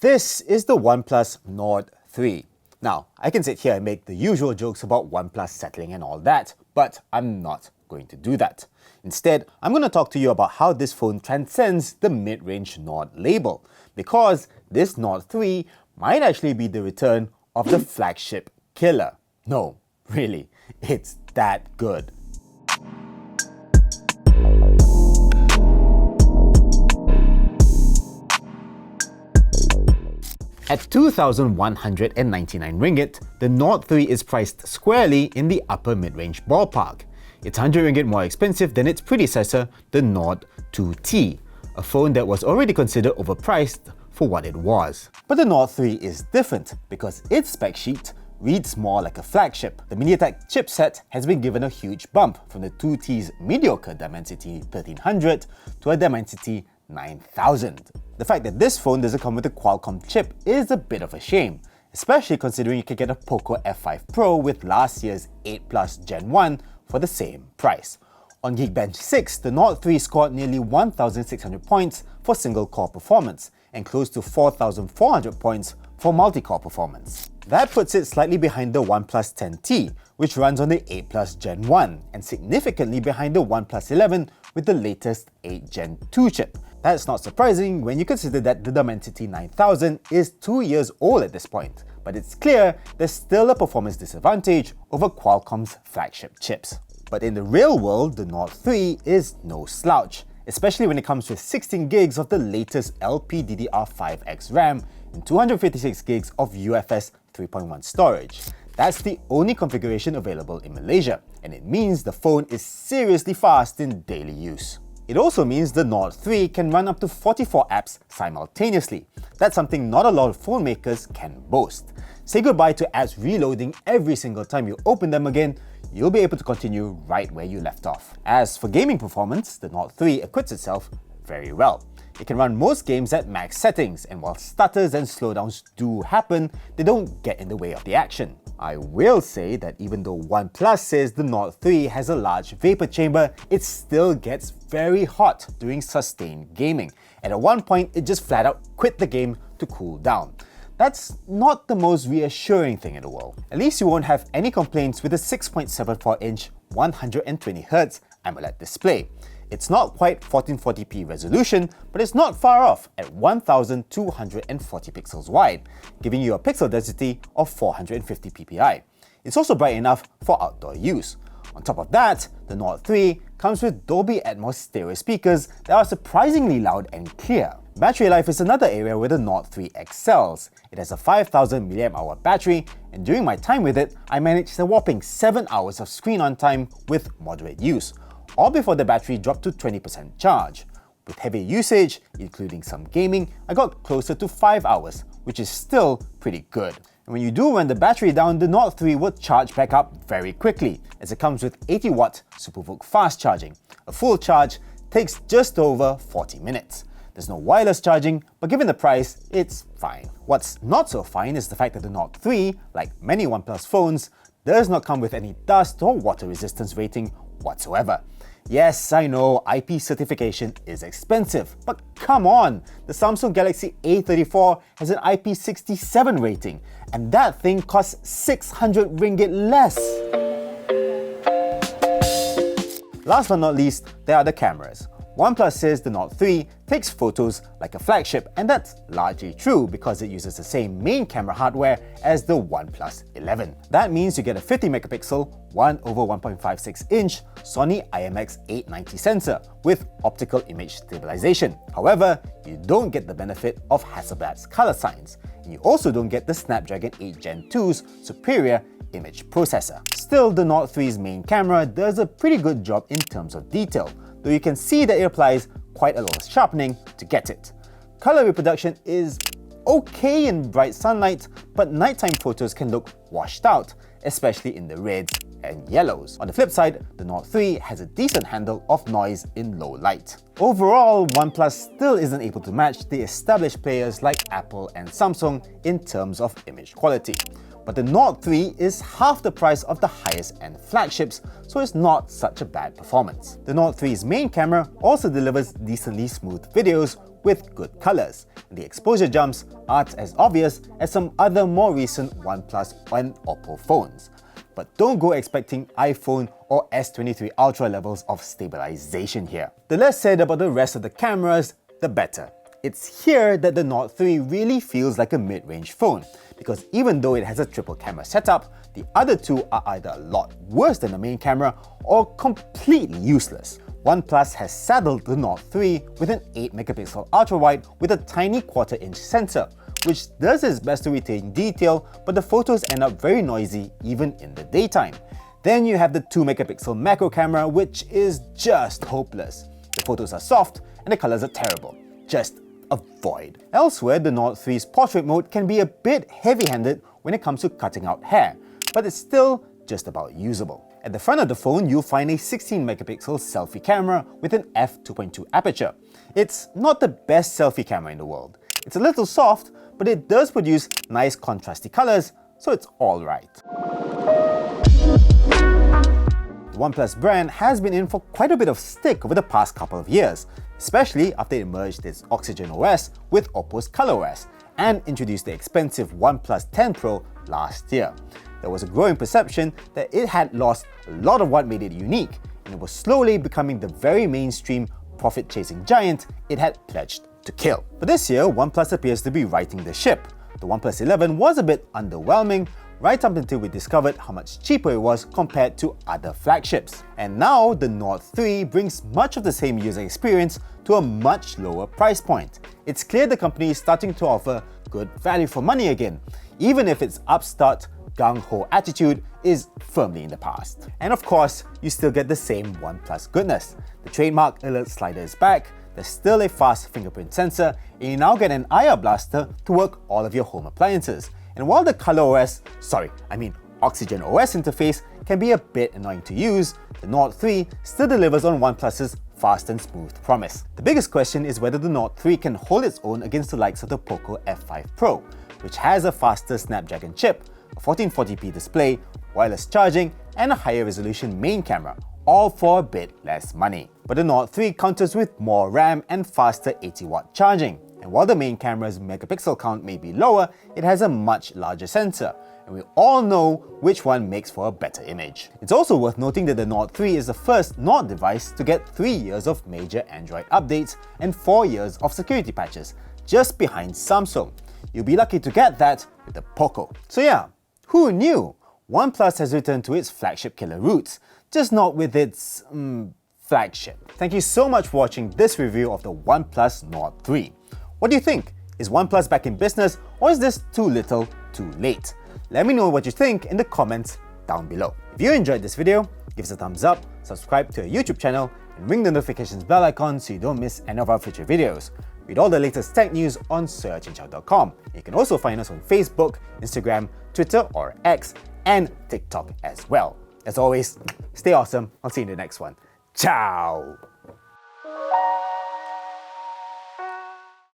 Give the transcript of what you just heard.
This is the OnePlus Nord 3. Now, I can sit here and make the usual jokes about OnePlus settling and all that, but I'm not going to do that. Instead, I'm going to talk to you about how this phone transcends the mid-range Nord label, because this Nord 3 might actually be the return of the flagship killer. No, really, it's that good. At 2,199 ringgit, the Nord 3 is priced squarely in the upper mid-range ballpark. It's 100 ringgit more expensive than its predecessor, the Nord 2T, a phone that was already considered overpriced for what it was. But the Nord 3 is different because its spec sheet reads more like a flagship. The MediaTek chipset has been given a huge bump from the 2T's mediocre Dimensity 1300 to a Dimensity 9000. The fact that this phone doesn't come with a Qualcomm chip is a bit of a shame, especially considering you can get a Poco F5 Pro with last year's 8 Plus Gen 1 for the same price. On Geekbench 6, the Nord 3 scored nearly 1,600 points for single-core performance and close to 4,400 points for multi-core performance. That puts it slightly behind the OnePlus 10T, which runs on the 8 Plus Gen 1, and significantly behind the OnePlus 11 with the latest 8 Gen 2 chip. That's not surprising when you consider that the Dimensity 9000 is 2 years old at this point, but it's clear there's still a performance disadvantage over Qualcomm's flagship chips. But in the real world, the Nord 3 is no slouch, especially when it comes with 16 gigs of the latest LPDDR5X RAM and 256 gigs of UFS 3.1 storage. That's the only configuration available in Malaysia, and it means the phone is seriously fast in daily use. It also means the Nord 3 can run up to 44 apps simultaneously. That's something not a lot of phone makers can boast. Say goodbye to apps reloading every single time you open them again, you'll be able to continue right where you left off. As for gaming performance, the Nord 3 acquits itself very well. It can run most games at max settings, and while stutters and slowdowns do happen, they don't get in the way of the action. I will say that even though OnePlus says the Nord 3 has a large vapor chamber, it still gets very hot during sustained gaming, and at one point it just flat out quit the game to cool down. That's not the most reassuring thing in the world. At least you won't have any complaints with a 6.74-inch 120Hz AMOLED display. It's not quite 1440p resolution, but it's not far off at 1240 pixels wide, giving you a pixel density of 450 ppi. It's also bright enough for outdoor use. On top of that, the Nord 3 comes with Dolby Atmos stereo speakers that are surprisingly loud and clear. Battery life is another area where the Nord 3 excels. It has a 5000 mAh battery, and during my time with it, I managed a whopping 7 hours of screen on time with moderate use, all before the battery dropped to 20% charge. With heavy usage, including some gaming, I got closer to 5 hours, which is still pretty good. And when you do run the battery down, the Nord 3 will charge back up very quickly, as it comes with 80-watt SuperVOOC fast charging. A full charge takes just over 40 minutes. There's no wireless charging, but given the price, it's fine. What's not so fine is the fact that the Nord 3, like many OnePlus phones, does not come with any dust or water resistance rating whatsoever. Yes, I know IP certification is expensive, but come on! The Samsung Galaxy A34 has an IP67 rating, and that thing costs 600 ringgit less! Last but not least, there are the cameras. OnePlus says the Nord 3 takes photos like a flagship, and that's largely true because it uses the same main camera hardware as the OnePlus 11. That means you get a 50 megapixel 1/1.56-inch Sony IMX890 sensor with optical image stabilization. However, you don't get the benefit of Hasselblad's color science, and you also don't get the Snapdragon 8 Gen 2's superior image processor. Still, the Nord 3's main camera does a pretty good job in terms of detail, though you can see that it applies quite a lot of sharpening to get it. Color reproduction is okay in bright sunlight, but nighttime photos can look washed out, especially in the reds and yellows. On the flip side, the Nord 3 has a decent handle of noise in low light. Overall, OnePlus still isn't able to match the established players like Apple and Samsung in terms of image quality. But the Nord 3 is half the price of the highest end flagships, so it's not such a bad performance. The Nord 3's main camera also delivers decently smooth videos with good colors, and the exposure jumps aren't as obvious as some other more recent OnePlus and Oppo phones. But don't go expecting iPhone or S23 Ultra levels of stabilization here. The less said about the rest of the cameras, the better. It's here that the Nord 3 really feels like a mid-range phone, because even though it has a triple camera setup, the other two are either a lot worse than the main camera or completely useless. OnePlus has saddled the Nord 3 with an 8-megapixel ultra-wide with a tiny quarter-inch sensor, which does its best to retain detail, but the photos end up very noisy even in the daytime. Then you have the 2-megapixel macro camera, which is just hopeless. The photos are soft and the colors are terrible. Just avoid. Elsewhere, the Nord 3's portrait mode can be a bit heavy-handed when it comes to cutting out hair, but it's still just about usable. At the front of the phone, you'll find a 16-megapixel selfie camera with an f2.2 aperture. It's not the best selfie camera in the world. It's a little soft, but it does produce nice contrasty colors, so it's alright. The OnePlus brand has been in for quite a bit of stick over the past couple of years, especially after it merged its Oxygen OS with Oppo's ColorOS and introduced the expensive OnePlus 10 Pro last year. There was a growing perception that it had lost a lot of what made it unique, and it was slowly becoming the very mainstream profit-chasing giant it had pledged to kill. But this year, OnePlus appears to be righting the ship. The OnePlus 11 was a bit underwhelming, right up until we discovered how much cheaper it was compared to other flagships. And now, the Nord 3 brings much of the same user experience to a much lower price point. It's clear the company is starting to offer good value for money again, even if its upstart, gung-ho attitude is firmly in the past. And of course, you still get the same OnePlus goodness. The trademark alert slider is back, there's still a fast fingerprint sensor, and you now get an IR blaster to work all of your home appliances. And while the Oxygen OS interface can be a bit annoying to use, the Nord 3 still delivers on OnePlus's fast and smooth promise. The biggest question is whether the Nord 3 can hold its own against the likes of the Poco F5 Pro, which has a faster Snapdragon chip, a 1440p display, wireless charging, and a higher resolution main camera, all for a bit less money. But the Nord 3 counters with more RAM and faster 80-watt charging. And while the main camera's megapixel count may be lower, it has a much larger sensor, and we all know which one makes for a better image. It's also worth noting that the Nord 3 is the first Nord device to get 3 years of major Android updates and 4 years of security patches, just behind Samsung. You'll be lucky to get that with the Poco. So yeah, who knew? OnePlus has returned to its flagship killer roots, just not with its flagship. Thank you so much for watching this review of the OnePlus Nord 3. What do you think? Is OnePlus back in business, or is this too little, too late? Let me know what you think in the comments down below. If you enjoyed this video, give us a thumbs up, subscribe to our YouTube channel, and ring the notifications bell icon so you don't miss any of our future videos. Read all the latest tech news on searchandchow.com. You can also find us on Facebook, Instagram, Twitter or X, and TikTok as well. As always, stay awesome. I'll see you in the next one. Ciao!